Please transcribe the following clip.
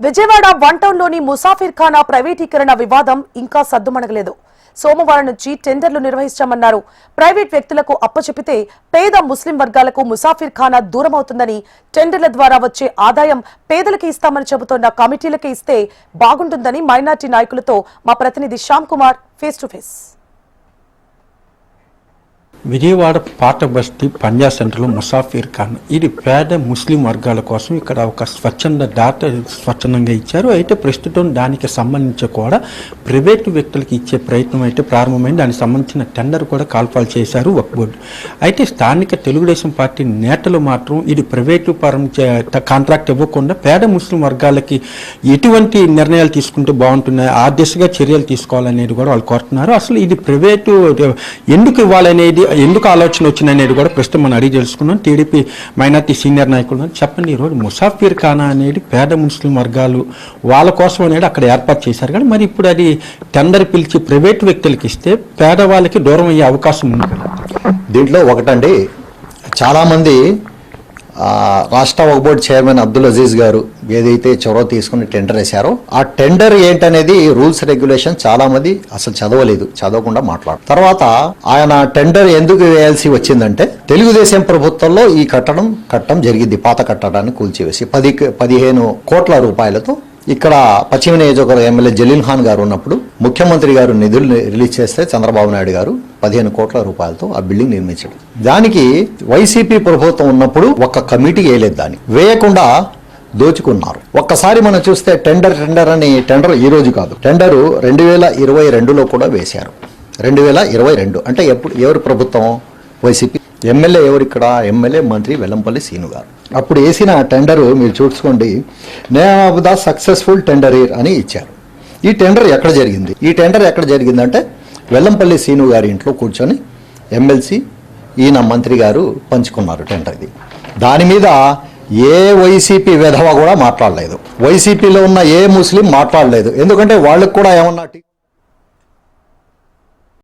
Vijayawada one టౌన్లోని Musafir ఖానా ప్రైవేటీకరణ వివాదం ఇంకా సద్దుమణగలేదు. సోమవారం నుంచి టెండర్లు నిర్వహించామన్నారు. ప్రైవేట్ వ్యక్తులకు అప్పచెపితే పేద ముస్లిం వర్గాలకు ముసాఫిర్ ఖానా దూరమవుతుందని, టెండర్ల ద్వారా వచ్చే ఆదాయం పేదలకి ఇస్తామని చెబుతోన్న కమిటీలకి ఇస్తే బాగుంటుందని మైనార్టీ నాయకులతో మా ప్రతినిధి Shyam Kumar face to face. Vijayawada పాత బస్తీ పంజాబ్ సెంటర్లో ముసాఫిర్ ఖానా ఇది పేద ముస్లిం వర్గాల కోసం ఇక్కడ ఒక స్వచ్ఛంద డాటా స్వచ్ఛందంగా ఇచ్చారు. అయితే ప్రస్తుతం దానికి సంబంధించి కూడా ప్రైవేటు వ్యక్తులకు ఇచ్చే ప్రయత్నం అయితే ప్రారంభమైంది. దానికి సంబంధించిన టెండర్ కూడా కాల్ఫాల్ చేశారు వక్ఫ్ బోర్డు. అయితే స్థానిక తెలుగుదేశం పార్టీ నేతలు మాత్రం ఇది ప్రైవేటు పరం కాంట్రాక్ట్ ఇవ్వకుండా పేద ముస్లిం వర్గాలకి ఎటువంటి నిర్ణయాలు తీసుకుంటే బాగుంటున్నాయి, ఆ దిశగా చర్యలు తీసుకోవాలనేది కూడా వాళ్ళు కోరుతున్నారు. అసలు ఇది ప్రైవేటు ఎందుకు ఇవ్వాలనేది, ఎందుకు ఆలోచన వచ్చిందనేది కూడా ప్రస్తుతం మనం అడిగి తెలుసుకున్నాం. టీడీపీ మైనార్టీ సీనియర్ నాయకులు చెప్పండి, ఈరోజు ముసాఫిర్ ఖానా అనేది పేద ముస్లిం వర్గాలు వాళ్ళ కోసం అనేది అక్కడ ఏర్పాటు చేశారు కానీ మరి ఇప్పుడు అది టెండర్ పిలిచి ప్రైవేట్ వ్యక్తులకి ఇస్తే పేదవాళ్ళకి దూరం అయ్యే అవకాశం ఉంది కదా. దీంట్లో ఒకటండి, చాలామంది రాష్ట్ర వక్ఫ్ బోర్డు చైర్మన్ అబ్దుల్ అజీజ్ గారు ఏదైతే చొరవ తీసుకుని టెండర్ వేశారో ఆ టెండర్ ఏంటనేది రూల్స్ రెగ్యులేషన్ చాలా మంది అసలు చదవలేదు, చదవకుండా మాట్లాడు. తర్వాత ఆయన టెండర్ ఎందుకు వేయాల్సి వచ్చిందంటే తెలుగుదేశం ప్రభుత్వంలో ఈ కట్టడం జరిగింది. పాత కట్టడాన్ని కూల్చివేసి 15 కోట్ల రూపాయలతో ఇక్కడ పశ్చిమ నియోజకవర్గ ఎమ్మెల్యే జలీల్ ఖాన్ గారు ఉన్నప్పుడు ముఖ్యమంత్రి గారు నిధులు రిలీజ్ చేస్తే చంద్రబాబు నాయుడు గారు 15 కోట్ల రూపాయలతో ఆ బిల్డింగ్ నిర్మించాడు. దానికి వైసీపీ ప్రభుత్వం ఉన్నప్పుడు ఒక్క కమిటీ వేయలేదు, దాన్ని వేయకుండా దోచుకున్నారు. ఒక్కసారి మనం చూస్తే టెండర్ టెండర్ ఈ రోజు కాదు, టెండరు 2022లో కూడా వేశారు. 2022 అంటే ఎవరి ప్రభుత్వం? వైసీపీ. ఎమ్మెల్యే ఎవరు ఇక్కడ? ఎమ్మెల్యే మంత్రి వెల్లంపల్లి శ్రీను గారు. అప్పుడు వేసిన టెండరు మీరు చూసుకోండి, name of the successful tender అని ఇచ్చారు. ఈ టెండర్ ఎక్కడ జరిగింది? ఈ టెండర్ ఎక్కడ జరిగిందంటే వెల్లంపల్లి శ్రీను గారి ఇంట్లో కూర్చొని ఎమ్మెల్సీ ఈయన మంత్రి గారు పంచుకున్నారు టెండర్. ఇది దాని మీద ఏ వైసీపీ విధవ కూడా మాట్లాడలేదు, వైసీపీలో ఉన్న ఏ ముస్లిం మాట్లాడలేదు. ఎందుకంటే వాళ్ళకు కూడా ఏమన్నా